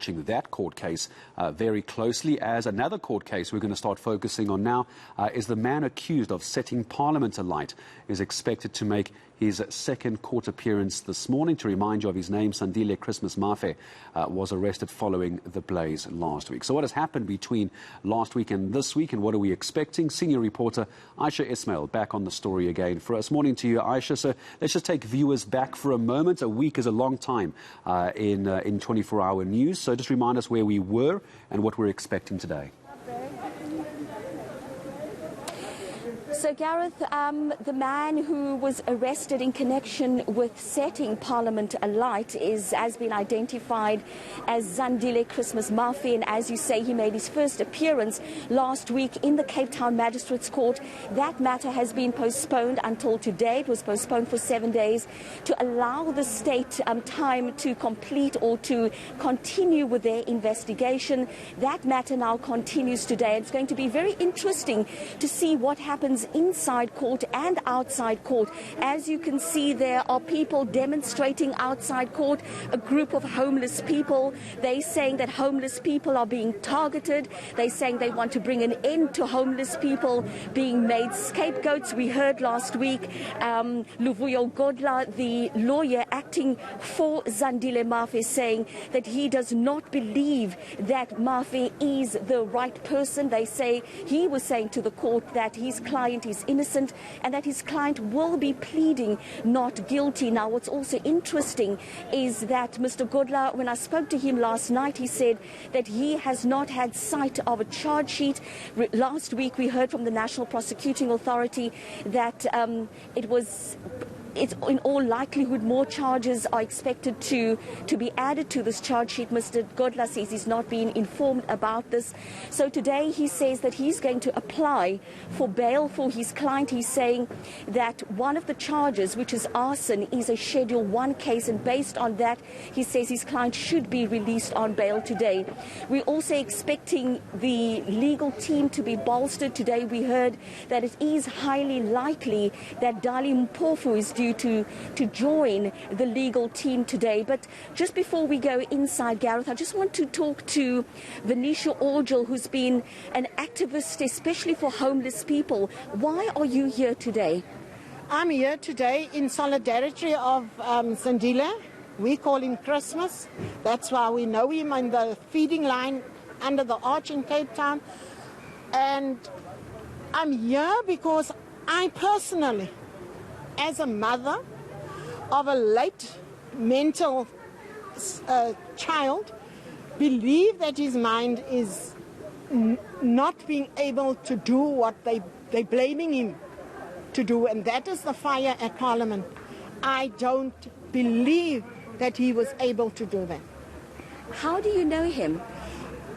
watching that court case very closely, as another court case we're going to start focusing on now is the man accused of setting Parliament alight is expected to make his second court appearance this morning. To remind you of his name, Zandile Christmas Mafe was arrested following the blaze last week. So what has happened between last week and this week, and what are we expecting? Senior reporter Ayesha Ismail back on the story again for us. Morning to you, Ayesha. So let's just take viewers back for a moment. A week is a long time in 24-hour news. So just remind us where we were and what we're expecting today. So, Gareth, the man who was arrested in connection with setting Parliament alight has been identified as Zandile Christmas Mafe, and as you say, he made his first appearance last week in the Cape Town Magistrates Court. That matter has been postponed until today. It was postponed for 7 days to allow the state time to complete or to continue with their investigation. That matter now continues today. It's going to be very interesting to see what happens inside court and outside court. As you can see, there are people demonstrating outside court, a group of homeless people. They're saying that homeless people are being targeted. They're saying they want to bring an end to homeless people being made scapegoats. We heard last week Luvuyo Godla, the lawyer acting for Zandile Mafe, saying that he does not believe that Mafe is the right person. They say he was saying to the court that his client is innocent and that his client will be pleading not guilty. Now, what's also interesting is that Mr. Godla, when I spoke to him last night, he said that he has not had sight of a charge sheet. Last week, we heard from the National Prosecuting Authority that it's in all likelihood more charges are expected to be added to this charge sheet. Mr. Godla says he's not been informed about this. So today he says that he's going to apply for bail for his client. He's saying that one of the charges, which is arson, is a Schedule 1 case, and based on that, he says his client should be released on bail today. We're also expecting the legal team to be bolstered today. We heard that it is highly likely that Dali Mpofu is due to join the legal team today. But just before we go inside, Gareth, I just want to talk to Venetia Orgel, who's been an activist especially for homeless people. Why are you here today? I'm here today in solidarity of Zandile. We call him Christmas. That's why we know him on the feeding line under the arch in Cape Town. And I'm here because I personally, as a mother of a late mental child, believe that his mind is not being able to do what they're blaming him to do, and that is the fire at Parliament. I don't believe that he was able to do that. How do you know him?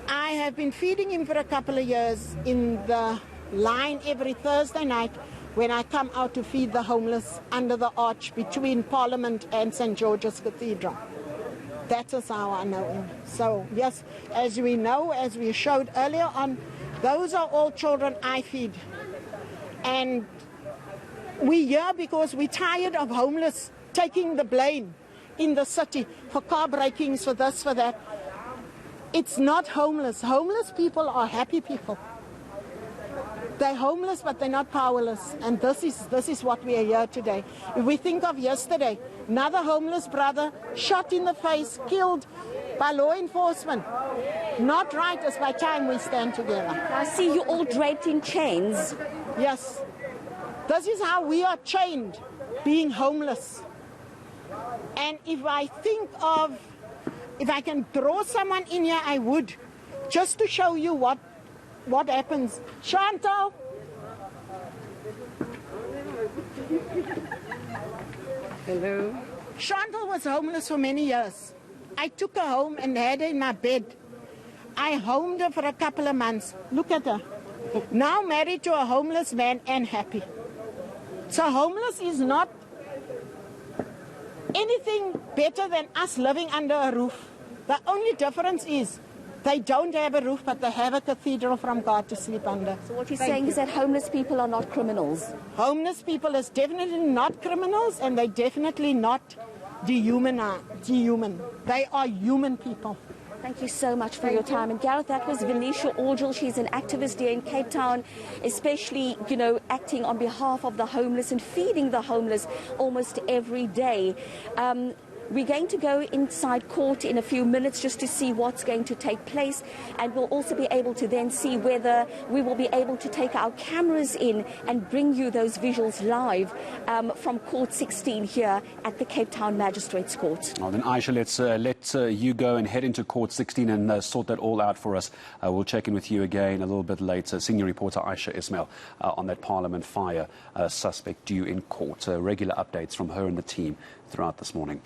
I have been feeding him for a couple of years in the line every Thursday night when I come out to feed the homeless under the arch between Parliament and St. George's Cathedral. That is how I know him. So, yes, as we know, as we showed earlier on, those are all children I feed. And we're here because we're tired of homeless taking the blame in the city for car breakings, for this, for that. It's not homeless. Homeless people are happy people. They're homeless, but they're not powerless. And this is what we are here today. If we think of yesterday, another homeless brother shot in the face, killed by law enforcement. Not right as by time we stand together. I see you all draped in chains. Yes. This is how we are chained, being homeless. And if I can draw someone in here, I would, just to show you what happens. Chantal? Hello. Chantal was homeless for many years. I took her home and had her in my bed. I homed her for a couple of months. Look at her. Now married to a homeless man and happy. So homeless is not anything better than us living under a roof. The only difference is they don't have a roof, but they have a cathedral from God to sleep under. So what you're saying is that homeless people are not criminals? Homeless people is definitely not criminals, and they're definitely not dehuman. They are human people. Thank you so much for your time. And Gareth, that was Venetia Orgel. She's an activist here in Cape Town, especially, acting on behalf of the homeless and feeding the homeless almost every day. We're going to go inside court in a few minutes just to see what's going to take place, and we'll also be able to then see whether we will be able to take our cameras in and bring you those visuals live from Court 16 here at the Cape Town Magistrates Court. Well, then, Ayesha, let's let you go and head into Court 16 and sort that all out for us. We'll check in with you again a little bit later. Senior reporter Ayesha Ismail on that Parliament fire suspect due in court. Regular updates from her and the team throughout this morning.